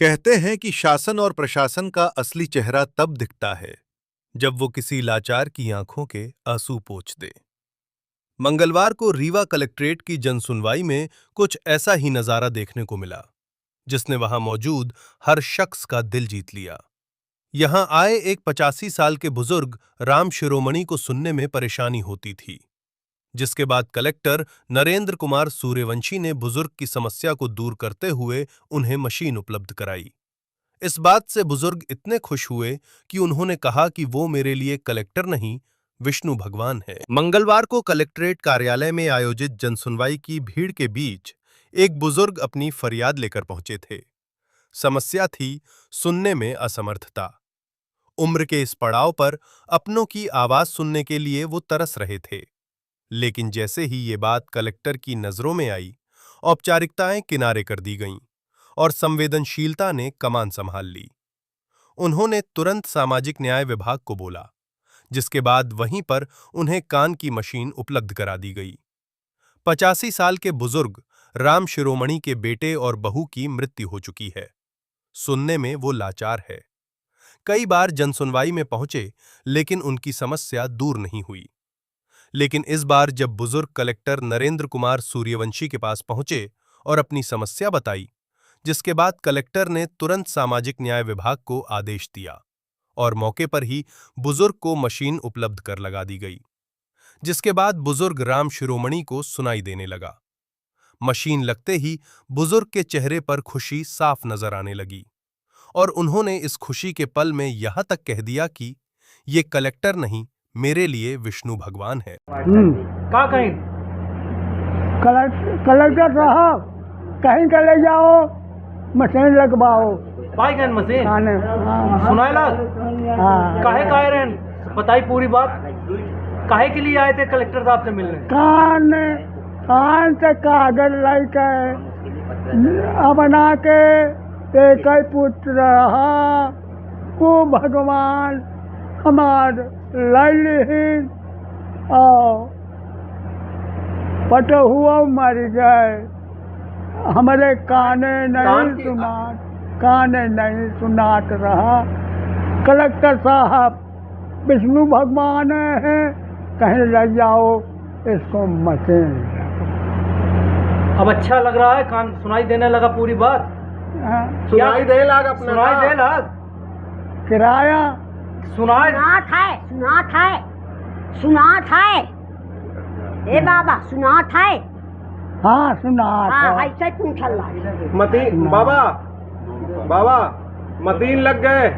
कहते हैं कि शासन और प्रशासन का असली चेहरा तब दिखता है जब वो किसी लाचार की आंखों के आंसू पोंछ दे। मंगलवार को रीवा कलेक्ट्रेट की जनसुनवाई में कुछ ऐसा ही नजारा देखने को मिला, जिसने वहां मौजूद हर शख्स का दिल जीत लिया। यहां आए एक 85 साल के बुजुर्ग राम शिरोमणि को सुनने में परेशानी होती थी, जिसके बाद कलेक्टर नरेंद्र कुमार सूर्यवंशी ने बुजुर्ग की समस्या को दूर करते हुए उन्हें मशीन उपलब्ध कराई। इस बात से बुजुर्ग इतने खुश हुए कि उन्होंने कहा कि वो मेरे लिए कलेक्टर नहीं, विष्णु भगवान है। मंगलवार को कलेक्ट्रेट कार्यालय में आयोजित जनसुनवाई की भीड़ के बीच एक बुजुर्ग अपनी फरियाद लेकर पहुंचे थे। समस्या थी सुनने में असमर्थता। उम्र के इस पड़ाव पर अपनों की आवाज सुनने के लिए वो तरस रहे थे, लेकिन जैसे ही ये बात कलेक्टर की नजरों में आई, औपचारिकताएं किनारे कर दी गईं और संवेदनशीलता ने कमान संभाल ली। उन्होंने तुरंत सामाजिक न्याय विभाग को बोला, जिसके बाद वहीं पर उन्हें कान की मशीन उपलब्ध करा दी गई। 85 साल के बुजुर्ग राम शिरोमणि के बेटे और बहू की मृत्यु हो चुकी है। सुनने में वो लाचार है। कई बार जनसुनवाई में पहुंचे, लेकिन उनकी समस्या दूर नहीं हुई। लेकिन इस बार जब बुजुर्ग कलेक्टर नरेंद्र कुमार सूर्यवंशी के पास पहुंचे और अपनी समस्या बताई, जिसके बाद कलेक्टर ने तुरंत सामाजिक न्याय विभाग को आदेश दिया और मौके पर ही बुजुर्ग को मशीन उपलब्ध कर लगा दी गई, जिसके बाद बुजुर्ग राम शिरोमणि को सुनाई देने लगा। मशीन लगते ही बुजुर्ग के चेहरे पर खुशी साफ नजर आने लगी और उन्होंने इस खुशी के पल में यहां तक कह दिया कि ये कलेक्टर नहीं, मेरे लिए विष्णु भगवान है। का कहीं कलेक्टर साहब कहीं चले जाओ, मशीन लगवाओ। पाइगन मशीन खाने सुनायला हाँ। काहे काहे रहन बताई पूरी बात। काहे के लिए आए थे कलेक्टर साहब से मिलने? कान से कागज लेके बना के एक ही पुत्र रहा को भगवान हमार लैलिहीन और पट हुआ मर गए। हमारे काने नहीं सुनात रहा। कलेक्टर साहब विष्णु भगवान है, कहीं ले जाओ इसको मशीन। अब अच्छा लग रहा है, कान सुनाई देने लगा पूरी बात। सुनाई दे लाग अपना सुनाई दे लाग किराया सुनाई सुनात है ए बाबा, सुनात है। हाँ सुनात हाँ है। ऐसे पूछल मतीन बाबा मतीन लग गए,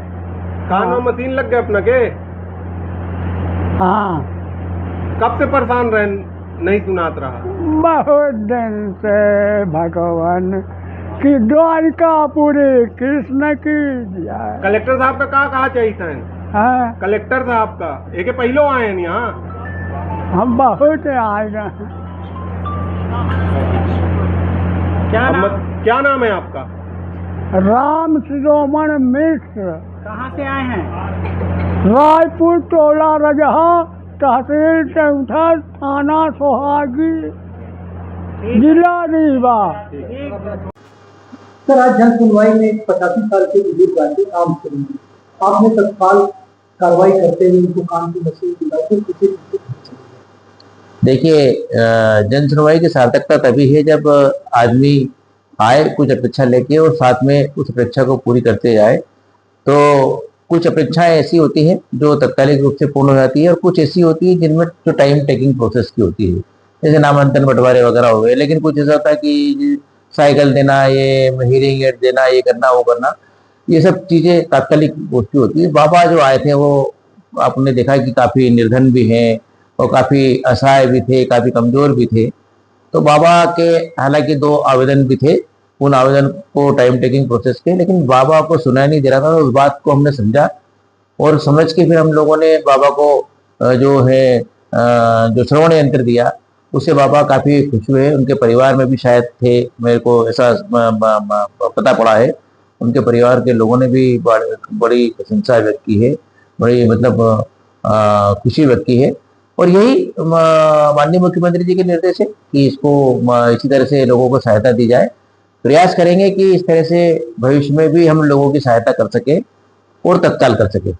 कान में मतीन लग गए अपना के। हाँ कब से परेशान रहे, नहीं सुनात रहा? बहुत दिन से भगवान की द्वारिकापुरी कृष्ण की जय। कलेक्टर साहब का कहा चाहिए था? हाँ, कलेक्टर साहब का एक पहलो आए हैं यहाँ। हम बहुत आए हैं। क्या नाम है आपका? राम शिरोमणि मिश्र। कहाँ से आए हैं? रायपुर टोला रजहा, तहसील टेउठा, थाना सोहागी, जिला रीवा। सर, आज जन सुनवाई में 85 साल के बुजुर्ग आए काम करेंगे, आपने तत्काल कार्रवाई करते हुए उनको कान की मशीन दिलाई। देखिए, जन सुनवाई की सार्थकता तभी है जब आदमी आए कुछ अपेक्षा लेके और साथ में उस अपेक्षा को पूरी करते जाए। तो कुछ अपेक्षाएं ऐसी होती हैं जो तत्कालिक रूप से पूर्ण हो जाती है और कुछ ऐसी होती है जिनमें जो टाइम टेकिंग प्रोसेस की होती है, जैसे नामांकन बंटवारे वगैरह हो गए। लेकिन कुछ ऐसा होता है कि साइकिल देना, ये हियरिंग एड देना, ये करना वो करना, ये सब चीजें तात्कालिक गोष्ठी होती है। बाबा जो आए थे वो आपने देखा कि काफी निर्धन भी हैं और काफी असहाय भी थे, काफी कमजोर भी थे। तो बाबा के हालांकि 2 आवेदन भी थे, उन आवेदन को टाइम टेकिंग प्रोसेस के, लेकिन बाबा को सुनाई नहीं दे रहा था। तो उस बात को हमने समझा और समझ के फिर हम लोगों ने बाबा को जो है जो श्रवण यंत्र दिया, उससे बाबा काफी खुश हुए। उनके परिवार में भी शायद थे, मेरे को ऐसा पता पड़ा है। उनके परिवार के लोगों ने भी बड़ी प्रशंसा व्यक्त की है, बड़ी मतलब खुशी व्यक्त की है। और यही माननीय मुख्यमंत्री जी के निर्देश है कि इसको इसी तरह से लोगों को सहायता दी जाए प्रयास करेंगे कि इस तरह से भविष्य में भी हम लोगों की सहायता कर सके और तत्काल कर सके।